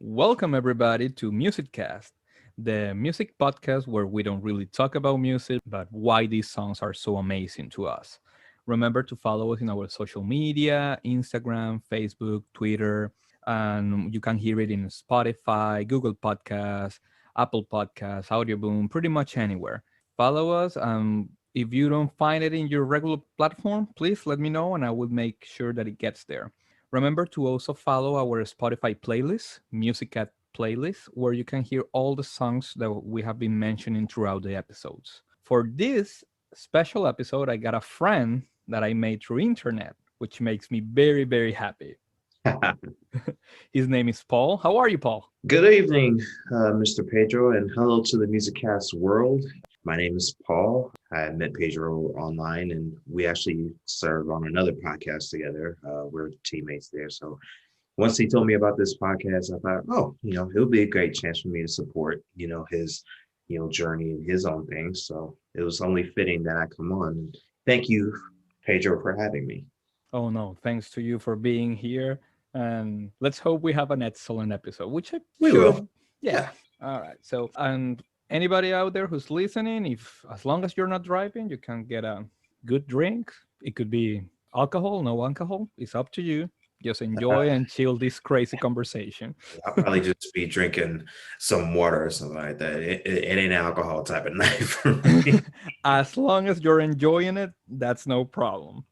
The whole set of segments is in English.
Welcome, everybody, to Musiccast, the music podcast where we don't really talk about music, but why these songs are so amazing to us. Remember to follow us in our social media Instagram, Facebook, Twitter, and you can hear it in Spotify, Google Podcasts, Apple Podcasts, Audioboom, pretty much anywhere. Follow us. If you don't find it in your regular platform, please let me know and I will make sure that it gets there. Remember to also follow our Spotify playlist, Music at Playlist, where you can hear all the songs that we have been mentioning throughout the episodes. For this special episode, I got a friend that I made through internet, which makes me very, very happy. His name is Paul. How are you, Paul? Good evening, Mr. Pedro, and hello to the Musiccast world. My name is Paul. I met Pedro online, and we actually serve on another podcast together. We're teammates there. So once he told me about this podcast, I thought, oh, it'll be a great chance for me to support, his, journey and his own things. So it was only fitting that I come on. Thank you, Pedro, for having me. Oh, no. Thanks to you for being here. And let's hope we have an excellent episode, which I'm We sure. will. Yeah. All right. So, and anybody out there who's listening, if as long as you're not driving, you can get a good drink. It could be alcohol, no alcohol. It's up to you. Just enjoy and chill this crazy conversation. I'll probably just be drinking some water or something like that. It ain't alcohol type of night for me. As long as you're enjoying it, that's no problem.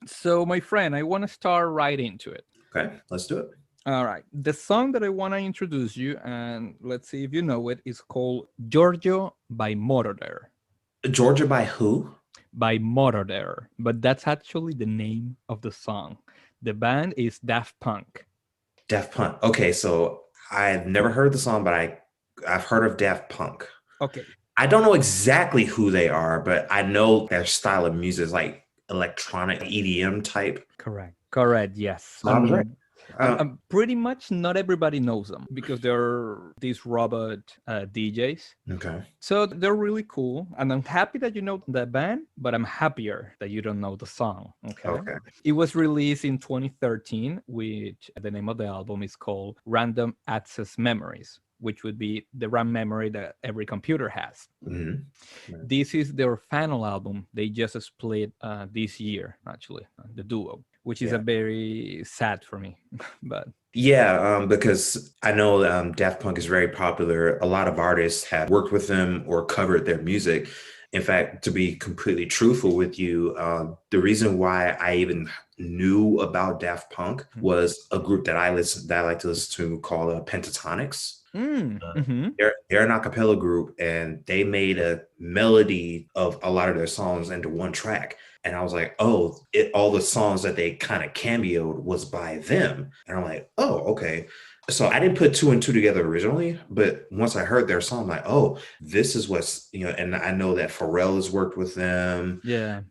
So, my friend, I want to start right into it. Okay, let's do it. All right. The song that I want to introduce you, and let's see if you know it, is called Giorgio by Moroder. Georgia by who? By Moroder. But that's actually the name of the song. The band is Daft Punk. Daft Punk. Okay, so I've never heard the song, but I've heard of Daft Punk. Okay. I don't know exactly who they are, but I know their style of music is like electronic EDM type. Correct. Correct. Yes. So I was right. Pretty much not everybody knows them because they're these robot DJs. Okay. So they're really cool. And I'm happy that you know the band, but I'm happier that you don't know the song. Okay. It was released in 2013, which the name of the album is called Random Access Memories, which would be the RAM memory that every computer has. Mm-hmm. This is their final album. They just split this year, actually, the duo, which is a very sad for me. But yeah, because I know Daft Punk is very popular. A lot of artists have worked with them or covered their music. In fact, to be completely truthful with you, the reason why I even knew about Daft Punk was a group that I like to listen to called Pentatonics. They're an a cappella group, and they made a melody of a lot of their songs into one track. And I was like, oh, all the songs that they kind of cameoed was by them. And I'm like, oh, okay. So I didn't put two and two together originally, but once I heard their song, I'm like, oh, this is what's, and I know that Pharrell has worked with them. Yeah.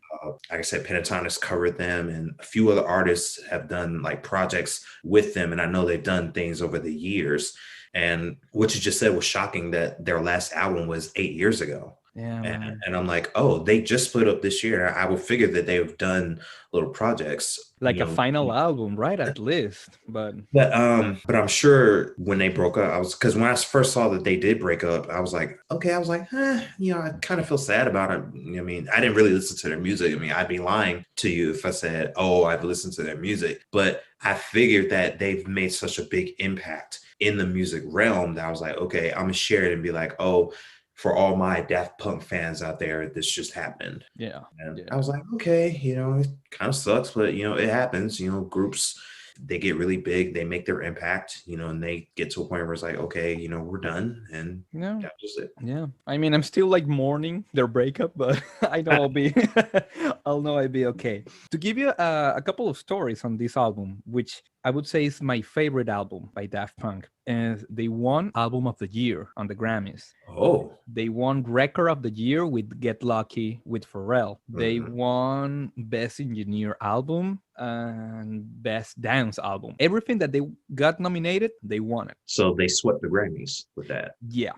Like I said, Pentatonics covered them, and a few other artists have done like projects with them. And I know they've done things over the years. And what you just said was shocking that their last album was 8 years ago. Yeah, and I'm like, oh, they just split up this year. I would figure that they've done little projects, like a final album, right? At least, but I'm sure when they broke up, because when I first saw that they did break up, I was like, okay, I kind of feel sad about it. I mean, I didn't really listen to their music. I mean, I'd be lying to you if I said, oh, I've listened to their music, but I figured that they've made such a big impact in the music realm that I was like, okay, I'm gonna share it and be like, oh, for all my Daft Punk fans out there, this just happened. Yeah. And I was like, okay, it kind of sucks, but it happens. Groups, they get really big, they make their impact, and they get to a point where it's like, okay, we're done, and that's just it. Yeah, I mean, I'm still like mourning their breakup, but I know I'll be okay. To give you a couple of stories on this album, which I would say is my favorite album by Daft Punk, and they won Album of the Year on the Grammys. Oh, they won Record of the Year with Get Lucky with Pharrell. They won Best Engineer Album and Best Dance Album. Everything that they got nominated, they won it. So they swept the Grammys with that. Yeah.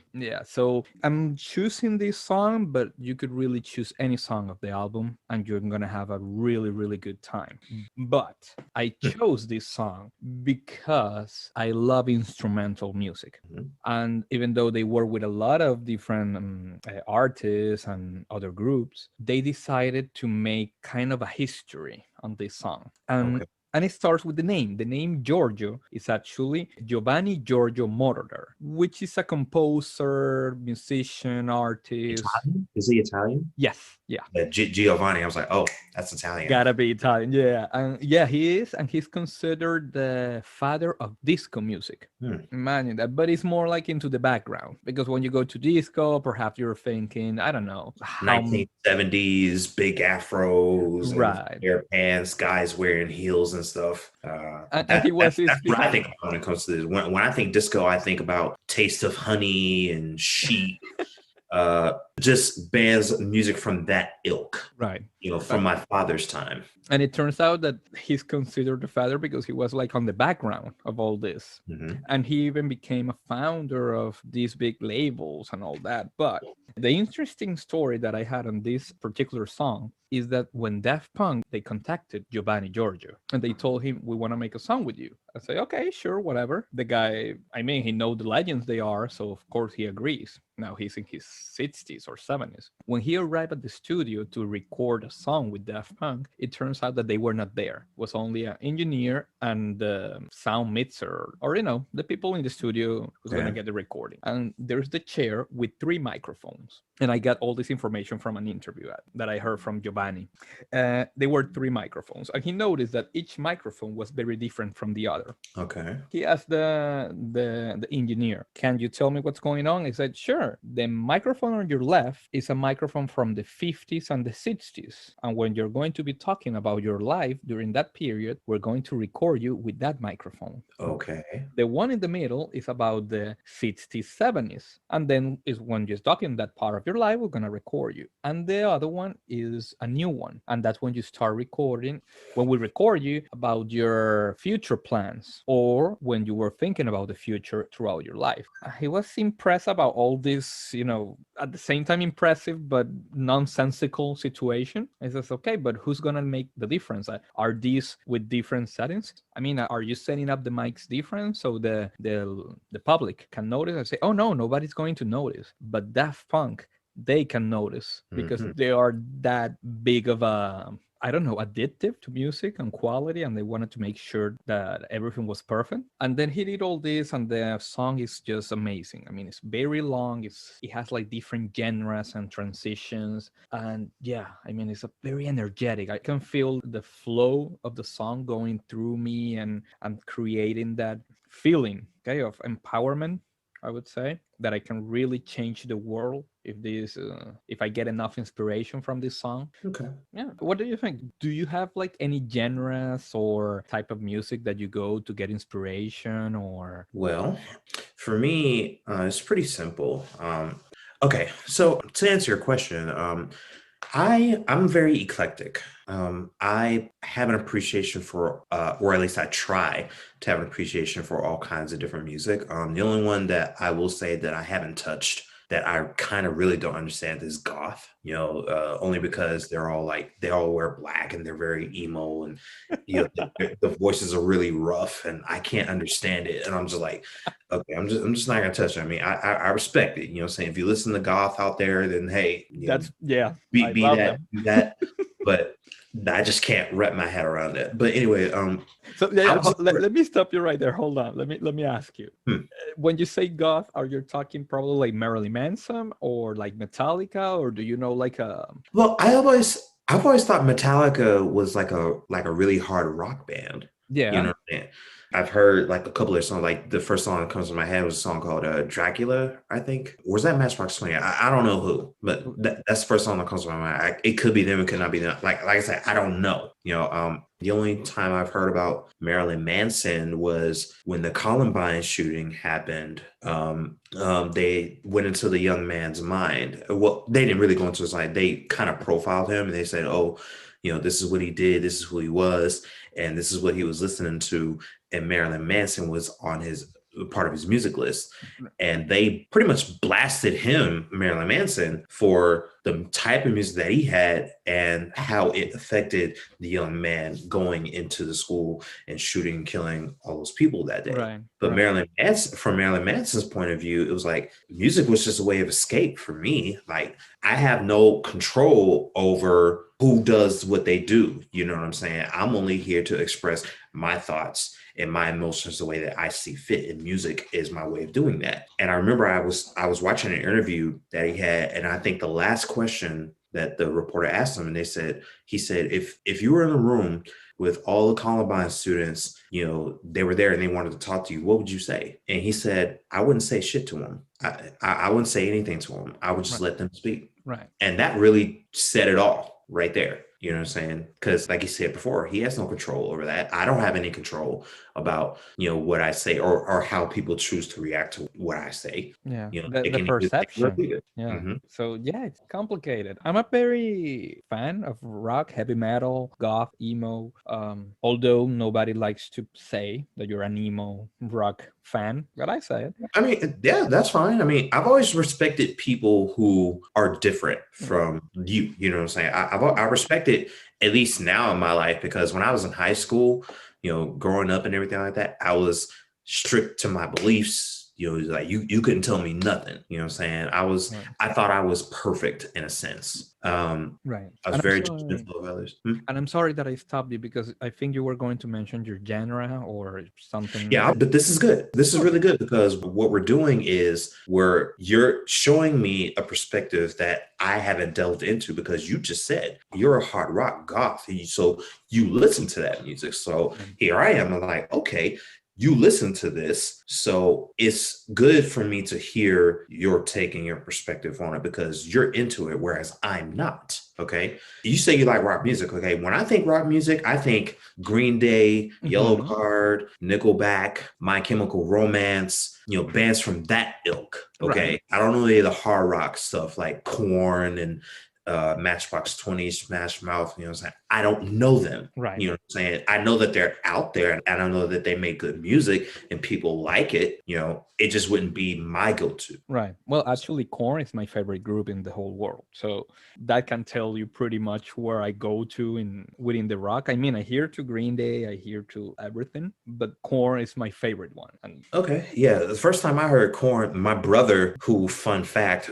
So I'm choosing this song, but you could really choose any song of the album and you're gonna have a really, really good time. But I chose this song song because I love instrumental music. Mhm. And even though they work with a lot of different artists and other groups, they decided to make kind of a history on this song. Okay. And it starts with the name. The name Giorgio is actually Giovanni Giorgio Moroder, which is a composer, musician, artist. Italian? Is he Italian? Yes, yeah. Yeah, Giovanni. I was like, oh, that's Italian. Gotta be Italian, yeah. And yeah, he is, and he's considered the father of disco music. Hmm. Imagine that, but it's more like into the background because when you go to disco, perhaps you're thinking, I don't know, how 1970s, big afros and right. hair pants, guys wearing heels and stuff. And he was That's this what I think behind. of when it comes to this. When I think disco, I think about Taste of Honey and Chic, just bands, music from that ilk, Right. from my father's time. And it turns out that he's considered the father because he was like on the background of all this. Hmm. And he even became a founder of these big labels and all that. But the interesting story that I had on this particular song is that when Daft Punk, they contacted Giovanni Giorgio and they told him, we want to make a song with you. I say, okay, sure, whatever. The guy, I mean, he know the legends they are, so of course he agrees. Now he's in his 60s or 70s. When he arrived at the studio to record a song with Daft Punk, it turns out that they were not there. It was only an engineer and the sound mixer, or the people in the studio who's gonna get the recording. And there's the chair with 3 microphones. And I got all this information from an interview that I heard from Giovanni. There were 3 microphones, and he noticed that each microphone was very different from the other. Okay. He asked the engineer, "Can you tell me what's going on?" He said, "Sure. The microphone on your left is a microphone from the 50s and the 60s. And when you're going to be talking about your life during that period, we're going to record you with that microphone. Okay. The one in the middle is about the 60s, 70s. And then is when you're talking that part of your life, we're going to record you. And the other one is a new one. And that's when you start recording, when we record you about your future plans or when you were thinking about the future throughout your life." He was impressed about all this, at the same time impressive but nonsensical situation. He says, okay, but who's going to make the difference? Are these with different settings? I mean, are you setting up the mics different so the public can notice and say, oh no, nobody's going to notice. But Daft Punk, they can notice because Mhm. they are that big of a, I don't know, addictive to music and quality, and they wanted to make sure that everything was perfect. And then he did all this, and the song is just amazing. I mean, it's very long. It has like different genres and transitions, and yeah, I mean, it's a very energetic. I can feel the flow of the song going through me, and creating that feeling, okay, of empowerment. I would say that I can really change the world if I get enough inspiration from this song. Okay. Yeah. What do you think? Do you have like any genres or type of music that you go to get inspiration or? Well, for me, it's pretty simple. Okay, so to answer your question, I'm very eclectic. I have an appreciation for, or at least I try to have an appreciation for all kinds of different music. The only one that I will say that I haven't touched that I kind of really don't understand is goth. Only because they all wear black and they're very emo and the voices are really rough and I can't understand it. And I'm just like, okay, I'm just not gonna touch it. I mean, I respect it. Saying if you listen to goth out there, then hey, That's yeah, be I be love that them. be that. But I just can't wrap my head around it. But anyway, So yeah, I yeah, would say, let me stop you right there. Hold on. Let me ask you. hmm, When you say goth, are you talking probably like Marilyn Manson or like Metallica, or do you know like a? well, I've always thought Metallica was like a really hard rock band. You Yeah. know what I mean? I've heard like a couple of songs. Like the first song that comes to my head was a song called Dracula, I think. Or was that Matchbox 20? I don't know who, but that's the first song that comes to my mind. It could be them, it could not be them. Like I said, I don't know. The only time I've heard about Marilyn Manson was when the Columbine shooting happened. They went into the young man's mind. Well, they didn't really go into his mind. They kind of profiled him and they said, oh, this is what he did, this is who he was, and this is what he was listening to. And Marilyn Manson was on his part of his music list. And they pretty much blasted him, Marilyn Manson, for the type of music that he had and how it affected the young man going into the school and shooting and killing all those people that day. Right, But right, From Marilyn Manson's point of view, it was like music was just a way of escape for me. Like I have no control over who does what they do. You know what I'm saying? I'm only here to express my thoughts and my emotions the way that I see fit, and music is my way of doing that. And I remember I was watching an interview that he had, and I think the last question that the reporter asked him, and he said, if you were in a room with all the Columbine students, you know, they were there and they wanted to talk to you, what would you say? And he said, I wouldn't say shit to them. I wouldn't say anything to them. I would just right, let them speak. right. And that really said it all right there. You know what I'm saying? Because like you said before, he has no control over that. I don't have any control about, you know, what I say or how people choose to react to what I say. Yeah, You know, the it the can either take it or perception. leave it. Yeah. Mm-hmm. So yeah, it's complicated. I'm a very fan of rock, heavy metal, goth, emo. Although nobody likes to say that you're an emo rock fan, but I say it. I mean, yeah, that's fine. I mean, I've always respected people who are different Yeah. from you. You know what I'm saying? I respect it at least now in my life because when I was in high school, you know, growing up and everything like that, I was strict to my beliefs. You know, like you couldn't tell me nothing. You know what I'm saying? Right. I thought I was perfect in a sense. Right. I was And I'm very sorry. judgmental of others. Hmm? And I'm sorry that I stopped you because I think you were going to mention your genre or something. Yeah, but this is good. This is Okay. really good because what we're doing is you're showing me a perspective that I haven't delved into because you just said you're a hard rock goth. So you listen to that music. So Mm. here I am. I'm like, okay, you listen to this. So it's good for me to hear your take and your perspective on it because you're into it, whereas I'm not. Okay. You say you like rock music. Okay. When I think rock music, I think Green Day, Yellow Mhm. Card, Nickelback, My Chemical Romance, you know, bands from that ilk. Right. Okay. I don't know any of the hard rock stuff like Korn and Matchbox 20, Smash Mouth. You know what I'm saying? I don't know them. Right. You know what I'm saying? I know that they're out there and I know that they make good music and people like it. You know, it just wouldn't be my go-to. Right. Well, actually, Korn is my favorite group in the whole world. So that can tell you pretty much where I go to in within the rock. I mean, I hear to Green Day, I hear to everything, but Korn is my favorite one. And Okay, yeah. The first time I heard Korn, my brother, who, fun fact,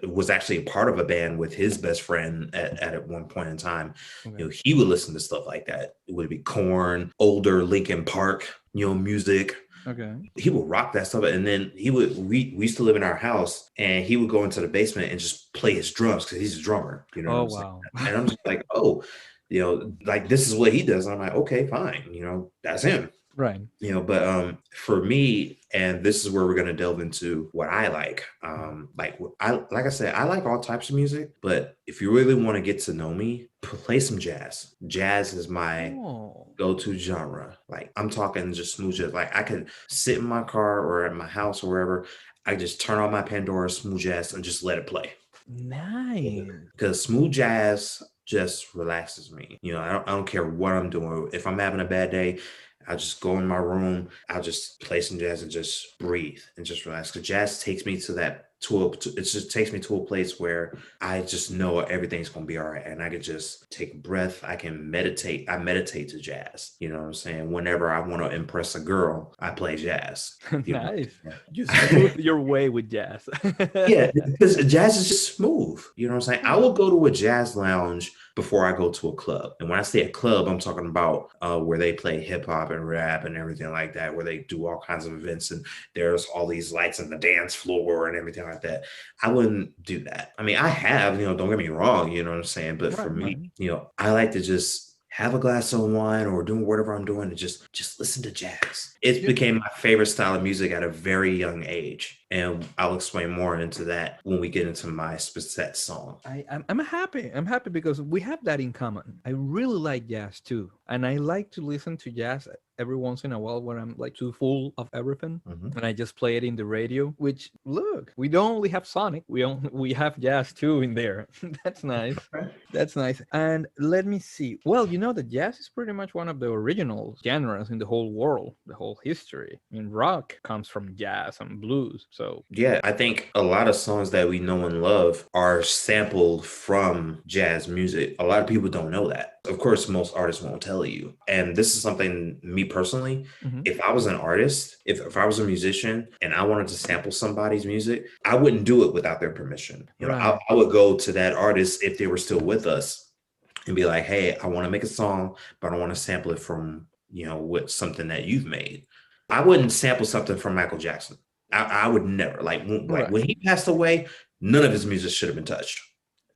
was actually a part of a band with his best friend at one point in time. okay. You know, he would listen to stuff like that. It would be Korn, older Linkin Park, you know, music. Okay. He would rock that stuff, and then we used to live in our house, and he would go into the basement and just play his drums because he's a drummer. You know what Oh I'm saying? wow. And I'm just like, oh, you know, like this is what he does. And I'm like, okay, fine. You know, that's him. Right. You know, but for me, and this is where we're going to delve into what I like. Like I said, I like all types of music, but if you really want to get to know me, play some jazz. Jazz is my Oh, go-to genre. Like I'm talking just smooth jazz. Like I could sit in my car or at my house or wherever. I just turn on my Pandora smooth jazz and just let it play. nice. Because smooth jazz just relaxes me. You know, I don't care what I'm doing. If I'm having a bad day, I'll just go in my room. I'll just play some jazz and just breathe and just relax. Because jazz takes me it just takes me to a place where I just know everything's gonna be all right, and I can just take a breath. I can meditate. I meditate to jazz. You know what I'm saying? Whenever I want to impress a girl, I play jazz. You Nice. know. You smooth your way with jazz. Yeah, because jazz is just smooth. You know what I'm saying? I Yeah. will go to a jazz lounge before I go to a club. And when I say a club, I'm talking about where they play hip hop and rap and everything like that, where they do all kinds of events and there's all these lights on the dance floor and everything like that. I wouldn't do that. I mean, I have, you know, don't get me wrong, you know what I'm saying? But for Right, me, right. you know, I like to just have a glass of wine or doing whatever I'm doing and just listen to jazz. It Yeah. became my favorite style of music at a very young age. And I'll explain more into that when we get into my specific song. I'm happy. I'm happy because we have that in common. I really like jazz too, and I like to listen to jazz every once in a while when I'm like too full of everything, Mhm. and I just play it in the radio. Which look, we don't only have Sonic, we have jazz too in there. That's nice. Right. That's nice. And let me see. Well, you know that jazz is pretty much one of the original genres in the whole world, the whole history. I mean, rock comes from jazz and blues. So Yeah, I think a lot of songs that we know and love are sampled from jazz music. A lot of people don't know that. Of course, most artists won't tell you. And this is something, me personally, mhm. if I was an artist, if I was a musician and I wanted to sample somebody's music, I wouldn't do it without their permission. Right, I would go to that artist if they were still with us and be like, hey, I want to make a song, but I want to sample it from, with something that you've made. I wouldn't sample something from Michael Jackson. I would never like right. when he passed away, none of his music should have been touched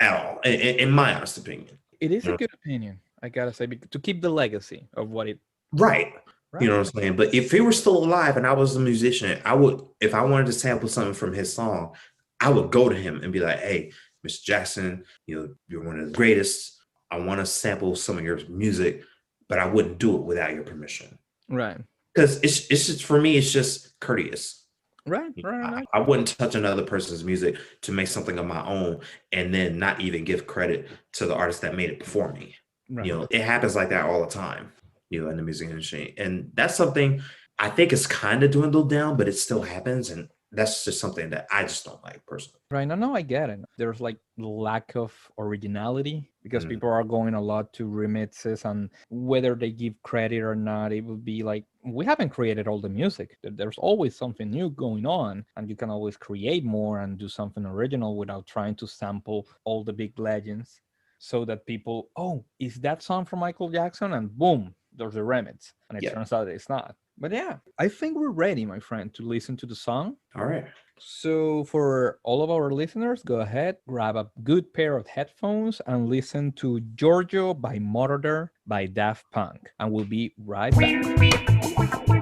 at all, in my honest opinion. It is You a know, good opinion, I gotta say, to keep the legacy of what it. right? You Right. know what I'm saying? But if he were still alive and I was a musician, I would, if I wanted to sample something from his song, I would go to him and be like, "Hey, Mr. Jackson, you're one of the greatest. I want to sample some of your music, but I wouldn't do it without your permission Right. because it's just for me, it's just courteous." Right. Right. I, Right. I wouldn't touch another person's music to make something of my own and then not even give credit to the artist that made it before me. Right. It happens like that all the time, in the music industry. And that's something I think is kind of dwindled down, but it still happens. And that's just something that I just don't like personally. Right. No, I get it. There's like lack of originality because Mm, people are going a lot to remixes, and whether they give credit or not, it would be like we haven't created all the music. There's always something new going on, and you can always create more and do something original without trying to sample all the big legends, so that people, oh, is that song from Michael Jackson? And boom, there's a remix, and it yeah. turns out it's not. But yeah, I think we're ready, my friend, to listen to the song. All right. So, for all of our listeners, go ahead, grab a good pair of headphones, and listen to Giorgio by Moroder by Daft Punk. And we'll be right back.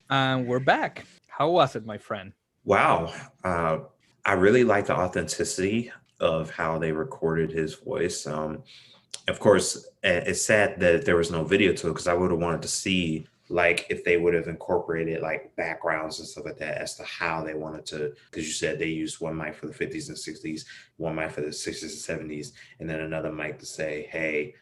And we're back. How was it, my friend? Wow. Uh, I really like the authenticity of how they recorded his voice. Of course, it's sad that there was no video to it because I would have wanted to see like if they would have incorporated like backgrounds and stuff like that as to how they wanted to. Because you said they used one mic for the 50s and 60s, one mic for the 60s and 70s, and then another mic to say, hey,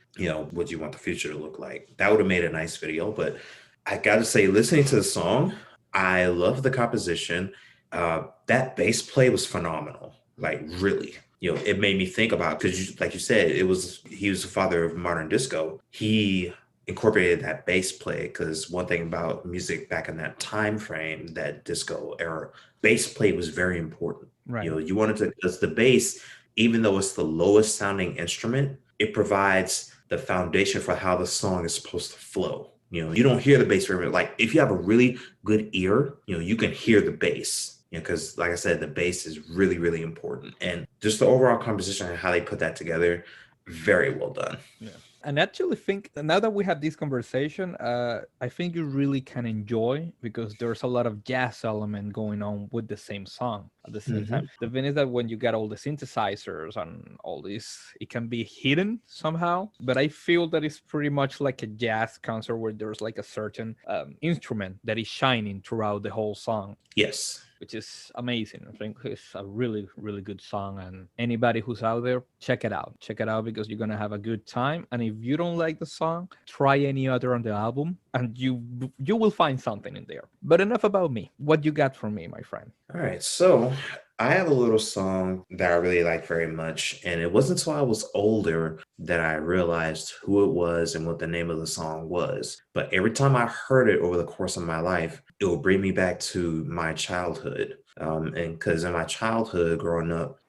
what do you want the future to look like? That would have made a nice video. But I got to say, listening to the song, I love the composition. That bass play was phenomenal. Like really, it made me think about because, like you said, he was the father of modern disco. He incorporated that bass play because one thing about music back in that time frame, that disco era, bass play was very important. Right. You wanted to because the bass, even though it's the lowest sounding instrument, it provides the foundation for how the song is supposed to flow. You don't hear the bass very much. Like if you have a really good ear, you can hear the bass. Because like I said, the bass is really, really important. And just the overall composition and how they put that together, very well done. Yeah. And actually think now that we had this conversation, I think you really can enjoy because there's a lot of jazz element going on with the same song at the same time. Mhm. The thing is that when you get all the synthesizers and all this, it can be hidden somehow. But I feel that it's pretty much like a jazz concert where there's like a certain instrument that is shining throughout the whole song, Yes. which is amazing. I think it's a really, really good song. And anybody who's out there, check it out. Check it out because you're gonna have a good time. And if you don't like the song, try any other on the album, and you will find something in there. But enough about me. What you got for me, my friend? All right. So I have a little song that I really like very much. And it wasn't until I was older that I realized who it was and what the name of the song was. But every time I heard it over the course of my life, it will bring me back to my childhood. And because in my childhood growing up,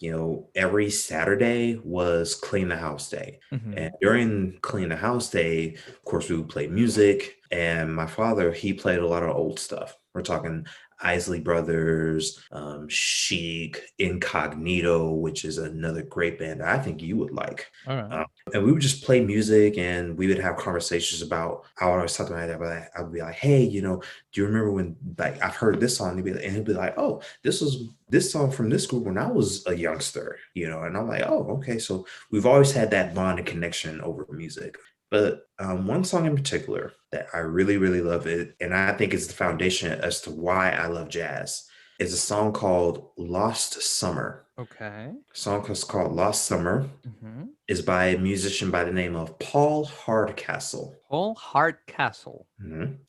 every Saturday was clean the house day. Hmm. And during clean the house day, of course, we would play music And my father, he played a lot of old stuff. We're talking Isley Brothers, Chic, Incognito, which is another great band that I think you would like. All right. And we would just play music and we would have conversations about how I was talking about that. I would be like, hey, do you remember when like I've heard this song? And he'd be like, oh, this was this song from this group when I was a youngster, and I'm like, oh, okay. So we've always had that bond and connection over music. But one song in particular that I really, really love it, and I think is the foundation as to why I love jazz, is a song called Lost Summer. Okay. The song is called Lost Summer, Mm-hmm. is by a musician by the name of Paul Hardcastle. Paul Hardcastle.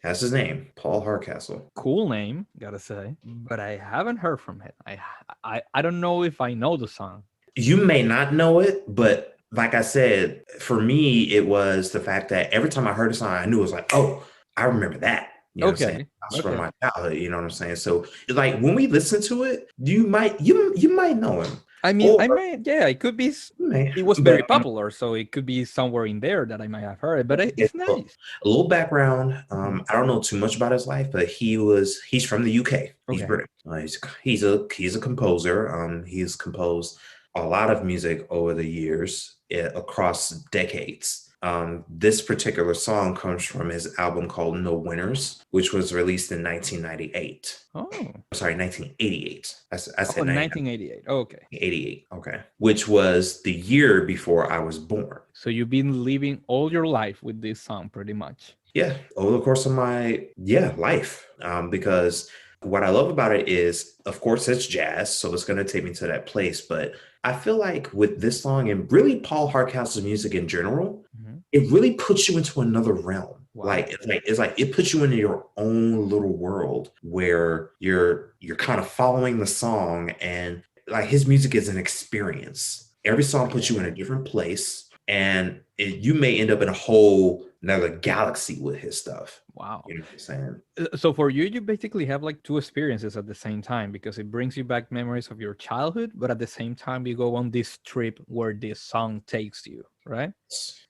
That's his name, Paul Hardcastle. Cool name, gotta say, but I haven't heard from him. I don't know if I know the song. You may not know it, but like I said, for me, it was the fact that every time I heard a song, I knew it was like, oh, I remember that. You know what I'm saying? Okay. That's from Okay. my childhood. You know what I'm saying? So it's like when we listen to it, you might know him. I mean, Or I might, yeah, it could be. you may, It was but very popular, so it could be somewhere in there that I might have heard it. But it's well, nice. a little background. Mhm. I don't know too much about his life, but he's from the UK. He's Okay. British. He's a composer. He's composed a lot of music over the years, across decades. This particular song comes from his album called No Winners, which was released in 1998. Oh. Sorry, 1988. I Oh, said 1988. Okay. 1988. Okay. Which was the year before I was born. So you've been living all your life with this song, pretty much. Yeah, over the course of my life. Because what I love about it is, of course, it's jazz, so it's going to take me to that place. But I feel like with this song and really Paul Hardcastle's music in general, Mhm. it really puts you into another realm. Wow. Like it puts you into your own little world where you're kind of following the song, and like his music is an experience. Every song puts you in a different place, and you may end up in a whole another galaxy with his stuff. Wow. You know what I'm saying? So for you, you basically have like two experiences at the same time because it brings you back memories of your childhood, but at the same time, you go on this trip where this song takes you, right?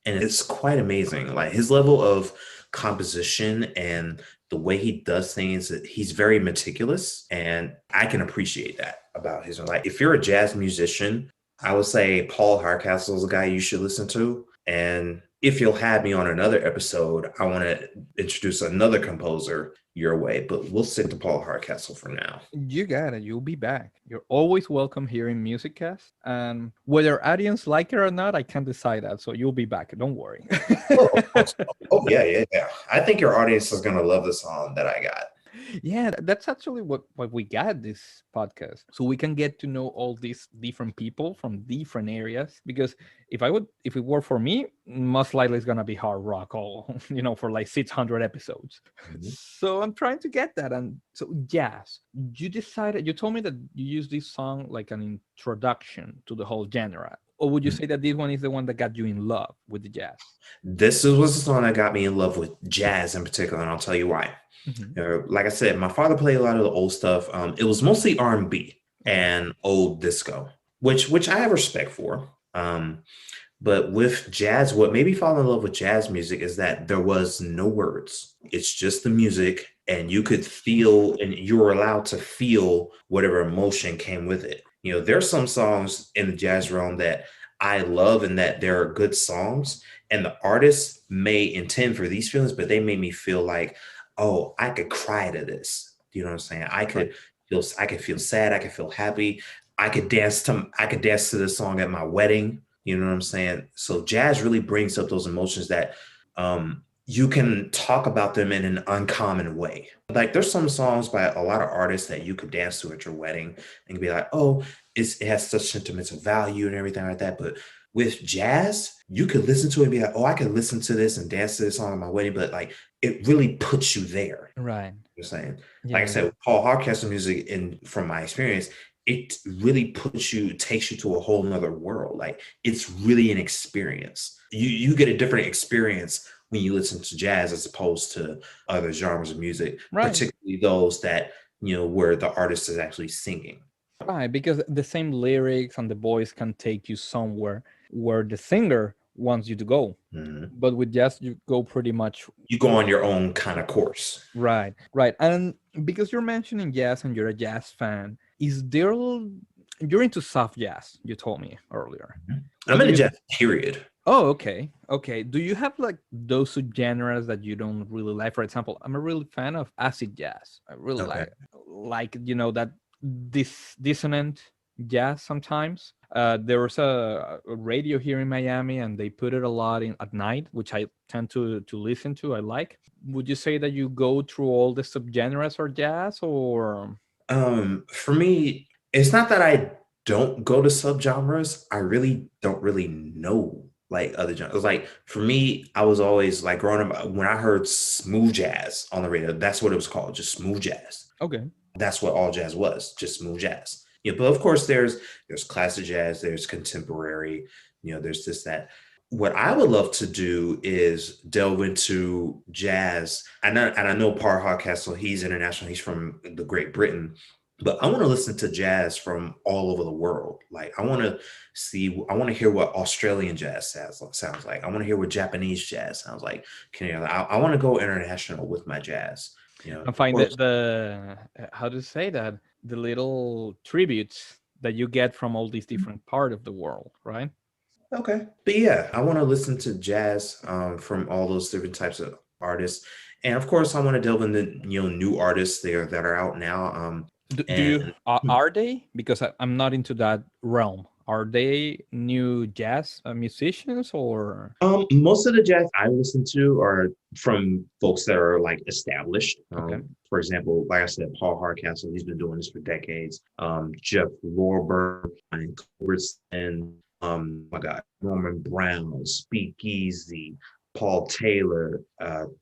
And it's quite amazing. Like his level of composition and the way he does things, he's very meticulous, and I can appreciate that about his. Like if you're a jazz musician, I would say Paul Hardcastle is a guy you should listen to. And if you'll have me on another episode, I want to introduce another composer your way, but we'll stick to Paul Hardcastle for now. You got it. You'll be back. You're always welcome here in Music Cast. And whether audience like it or not, I can't decide that. So you'll be back. Don't worry. Oh, of course. Oh, yeah, yeah, yeah. I think your audience is going to love the song that I got. Yeah, that's actually what we got this podcast. So we can get to know all these different people from different areas. Because if it were for me, most likely it's gonna be hard rock all, for like 600 episodes. Mhm. So I'm trying to get that. And so jazz, you told me that you use this song like an introduction to the whole genre. Or would you say that this one is the one that got you in love with the jazz? This was the song that got me in love with jazz in particular, and I'll tell you why. Like I said, my father played a lot of the old stuff. It was mostly R&B and old disco, which I have respect for. But with jazz, what made me fall in love with jazz music is that there was no words. It's just the music, and you could feel, and you were allowed to feel whatever emotion came with it. There's some songs in the jazz realm that I love and that they're good songs, and the artists may intend for these feelings, but they made me feel like, oh, I could cry to this. You know what I'm saying? I could feel sad, I could feel happy. I could dance to this song at my wedding. You know what I'm saying? So jazz really brings up those emotions that you can talk about them in an uncommon way. Like there's some songs by a lot of artists that you could dance to at your wedding and be like, oh, it has such sentimental value and everything like that. But with jazz, you could listen to it and be like, oh, I could listen to this and dance to this song at my wedding, but like it really puts you there. Right. You're saying, Yeah, like I said, with Paul Hardcastle music, and from my experience, it really takes you to a whole nother world. Like it's really an experience. You get a different experience when you listen to jazz as opposed to other genres of music, right. particularly those that, where the artist is actually singing. Right, because the same lyrics and the voice can take you somewhere where the singer wants you to go. Mhm. But with jazz, you go pretty much You go on your own kind of course. right, right. And because you're mentioning jazz and you're a jazz fan, is there you're into soft jazz? You told me earlier. Mhm. I'm What in do a you? jazz period. Oh, okay, okay. Do you have like those subgenres that you don't really like? For example, I'm a really fan of acid jazz. I really Okay. like that this dissonant jazz sometimes. There was a radio here in Miami, and they put it a lot in at night, which I tend to listen to. I like. Would you say that you go through all the subgenres or jazz, or For me, it's not that I don't go to subgenres. I really don't really know like other genres. Like for me, I was always like growing up when I heard smooth jazz on the radio. That's what it was called, just smooth jazz. okay, That's what all jazz was, just smooth jazz. Yeah, but of course there's classic jazz, there's contemporary, there's this that. What I would love to do is delve into jazz. And I know Paul Hardcastle, he's international, he's from the Great Britain, but I want to listen to jazz from all over the world. Like I want to hear what Australian jazz sounds like. I want to hear what Japanese jazz sounds like. I want to go international with my jazz. and Of find course. the how to say that, the little tributes that you get from all these different part of the world, right? Okay. But yeah, I want to listen to jazz from all those different types of artists. And of course, I want to delve into, new artists there that are out now. Do you And are they, because I'm not into that realm, are they new jazz musicians or most of the jazz I listen to are from folks that are like established. okay, For example, like I said, Paul Hardcastle, he's been doing this for decades. Jeff Lorber and Culbertson, my God, Norman Brown, Speakeasy, Paul Taylor,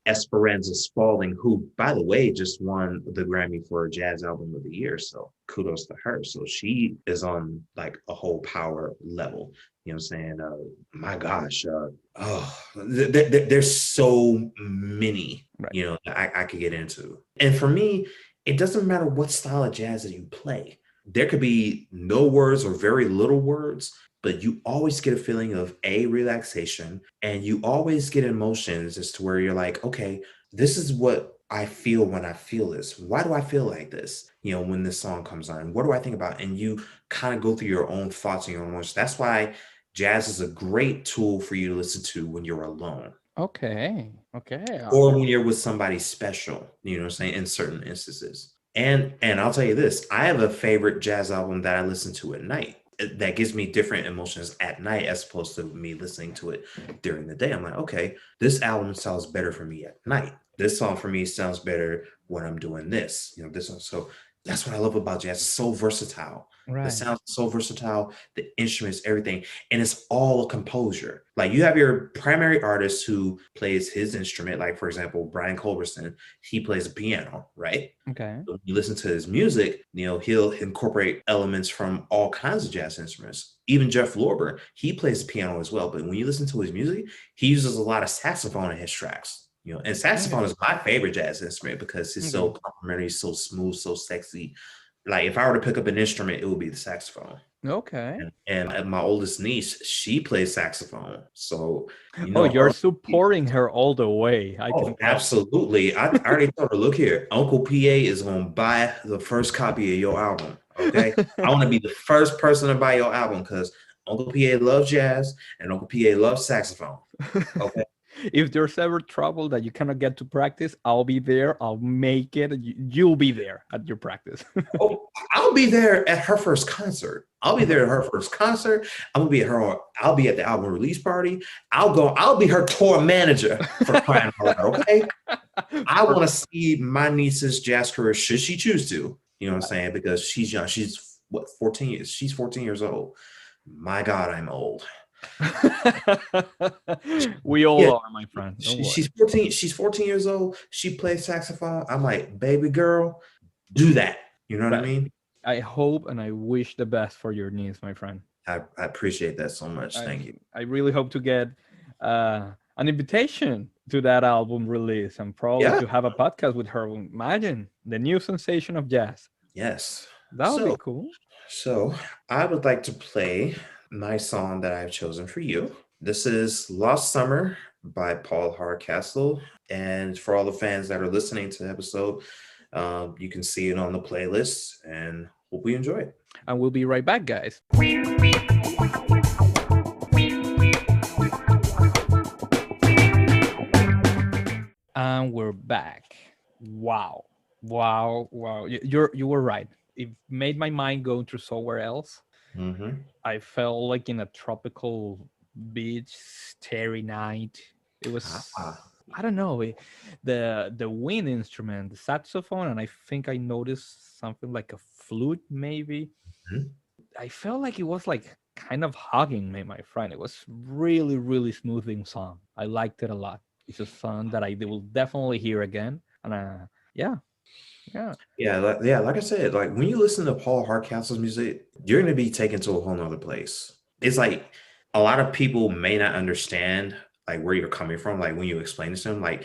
Esperanza Spalding, who, by the way, just won the Grammy for Jazz Album of the Year. So kudos to her. So she is on like a whole power level. You know what I'm saying? My gosh, there's so many, right, that I could get into. And for me, it doesn't matter what style of jazz that you play. There could be no words or very little words, but you always get a feeling of relaxation, and you always get emotions as to where you're like, okay, this is what I feel when I feel this. Why do I feel like this? When this song comes on, what do I think about? And you kind of go through your own thoughts and your own emotions. That's why jazz is a great tool for you to listen to when you're alone okay, okay, or when you're with somebody special, you know what I'm saying, in certain instances. And I'll tell you this, I have a favorite jazz album that I listen to at night that gives me different emotions at night as opposed to me listening to it during the day. I'm like, okay, this album sounds better for me at night. This song for me sounds better when I'm doing this, this one. So that's what I love about jazz. It's so versatile. The right, sounds are so versatile, the instruments, everything, and it's all a composure. Like you have your primary artist who plays his instrument, like for example, Brian Culbertson, he plays a piano, right? okay, When you listen to his music, he'll incorporate elements from all kinds of jazz instruments. Even Jeff Lorber, he plays the piano as well. But when you listen to his music, he uses a lot of saxophone in his tracks. And saxophone okay, is my favorite jazz instrument because it's okay, so complimentary, so smooth, so sexy. Like if I were to pick up an instrument, it would be the saxophone. okay. And my oldest niece, she plays saxophone. So, Oh, you're her. supporting her all the way, I Oh, can tell. absolutely. I already told her, look here, Uncle PA is going to buy the first copy of your album. Okay. I want to be the first person to buy your album because Uncle PA loves jazz and Uncle PA loves saxophone. Okay. If there's ever trouble that you cannot get to practice, I'll be there. I'll make it. You'll be there at your practice. Oh, I'll be there at her first concert. I'll be there at her first concert. I'll be at the album release party. I'll be her tour manager for crying out loud. Okay. I want to see my niece's jazz career should she choose to. You know what I'm saying? Because she's young. She's what, 14 years? She's 14 years old. My God, I'm old. We all Yeah, are, my friend. Don't she's worry. 14. She's 14 years old. She plays saxophone. I'm like, baby girl, do that. You know what I But mean? I hope and I wish the best for your niece, my friend. I appreciate that so much. I Thank you. I really hope to get an invitation to that album release and probably Yeah. to have a podcast with her. Imagine the new sensation of jazz. Yes. That would be So, cool. so I would like to play my song that I've chosen for you. This is Lost Summer by Paul Hardcastle. And for all the fans that are listening to the episode, you can see it on the playlist and hope we enjoy it. And we'll be right back, guys. And we're back. Wow. Wow. Wow. You were right. It made my mind go to somewhere else. Mm-hmm. I felt like in a tropical beach, starry night. It was, Ah, I don't know, the wind instrument, the saxophone, and I think I noticed something like a flute, maybe. mhm. I felt like it was like kind of hugging me, my friend. It was really, really smoothing song. I liked it a lot. It's a song that I will definitely hear again. And yeah, yeah, Yeah, like I said, like when you listen to Paul Hardcastle's music, you're gonna be taken to a whole nother place. It's like a lot of people may not understand like where you're coming from, like when you explain it to them, like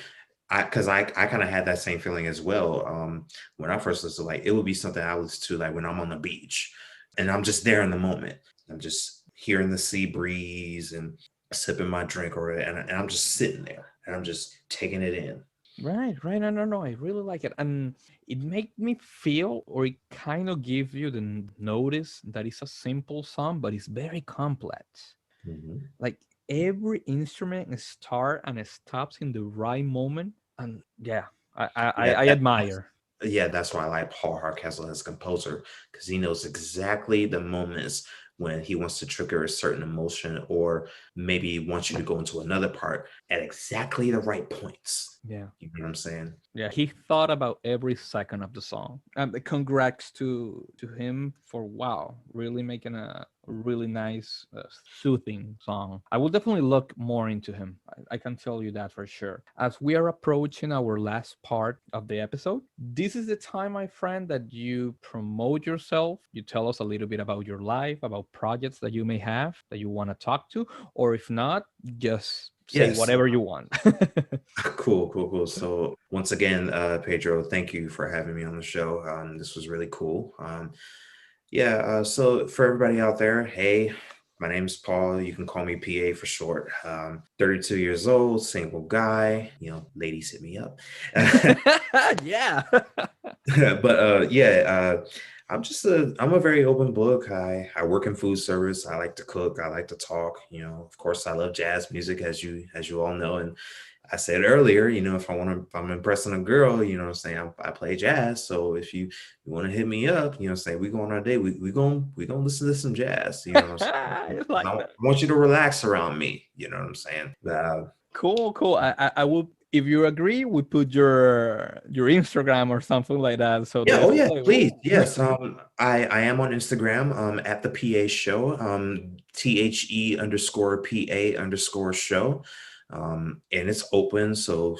I kind of had that same feeling as well. When I first listened, like it would be something I listen to like when I'm on the beach and I'm just there in the moment. I'm just hearing the sea breeze and sipping my drink or and I'm just sitting there and I'm just taking it in. right, right. No, no, no. I really like it, and it made me feel, or it kind of gives you the notice that it's a simple song, but it's very complex. Mhm. Like every instrument starts and stops in the right moment, and yeah, Yeah, I admire. yeah, that's why I like Paul Hardcastle as a composer because he knows exactly the moments when he wants to trigger a certain emotion or maybe he wants you to go into another part at exactly the right points. Yeah. You know what I'm saying? Yeah, he thought about every second of the song. And congrats to him for wow, really making a really nice, soothing song. I will definitely look more into him. I can tell you that for sure. As we are approaching our last part of the episode, this is the time, my friend, that you promote yourself. You tell us a little bit about your life, about projects that you may have that you want to talk to, or if not, just say Yes. whatever you want. Cool. So once again, Pedro, thank you for having me on the show. This was really cool. Yeah, so for everybody out there, hey, my name's Paul. You can call me PA for short. 32 years old, single guy. You know, ladies hit me up. Yeah. But I'm a very open book. I work in food service. I like to cook. I like to talk. You know, of course, I love jazz music, as you all know. And I said earlier, you know, if I'm impressing a girl, you know what I'm saying, I play jazz. So if you want to hit me up, you know, say we go on our date, we gonna listen to some jazz. You know what I'm saying? I like I that. want you to relax around me. You know what I'm saying? Cool, cool. I will, if you agree, we put your Instagram or something like that. So Yeah, oh yeah, definitely. please. Ooh. Yes. I am on Instagram, at the PA show, THE underscore PA underscore show. And it's open, so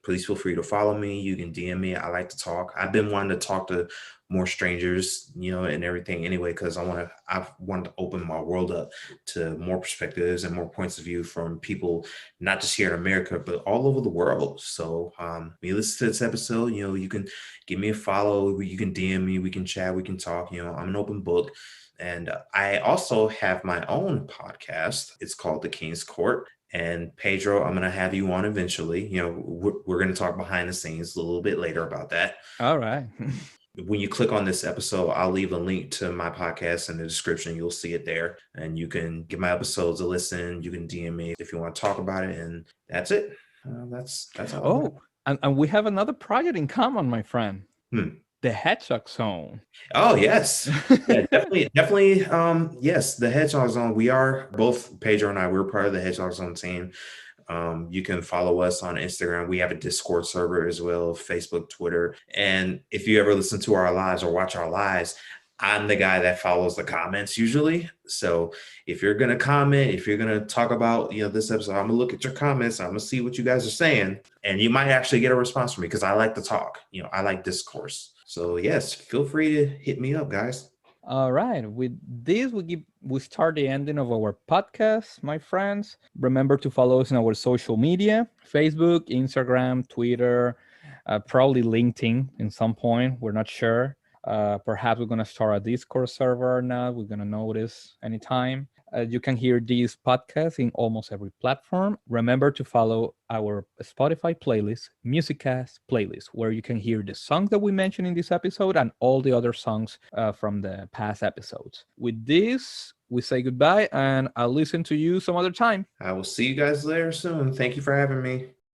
please feel free to follow me. You can DM me. I like to talk. I've been wanting to talk to more strangers, you know, and everything anyway, because I've wanted to open my world up to more perspectives and more points of view from people, not just here in America, but all over the world. So when you listen to this episode, you know, you can give me a follow. You can DM me. We can chat. We can talk. You know, I'm an open book. And I also have my own podcast. It's called The King's Court. And Pedro, I'm going to have you on eventually. You know, we're going to talk behind the scenes a little bit later about that. All right. When you click on this episode, I'll leave a link to my podcast in the description. You'll see it there. And you can give my episodes a listen. You can DM me if you want to talk about it. And that's it. That's all I got. Oh, and we have another project in common, my friend. Hmm. The Hedgehog Zone. Oh yes. Yeah, definitely. Yes, the Hedgehog Zone. We are both Pedro and I, we're part of the Hedgehog Zone team. You can follow us on Instagram. We have a Discord server as well, Facebook, Twitter. And if you ever listen to our lives or watch our lives, I'm the guy that follows the comments usually. So if you're gonna comment, if you're gonna talk about, you know, this episode, I'm gonna look at your comments, I'm gonna see what you guys are saying, and you might actually get a response from me because I like to talk. You know, I like discourse. So yes, feel free to hit me up, guys. All right. With this, we start the ending of our podcast, my friends. Remember to follow us on our social media: Facebook, Instagram, Twitter, probably LinkedIn. In some point, we're not sure. Perhaps we're gonna start a Discord server or not. We're gonna notice anytime. You can hear these podcasts in almost every platform. Remember to follow our Spotify playlist, Musiccast playlist, where you can hear the songs that we mentioned in this episode and all the other songs from the past episodes. With this, we say goodbye, and I'll listen to you some other time. I will see you guys later soon. Thank you for having me.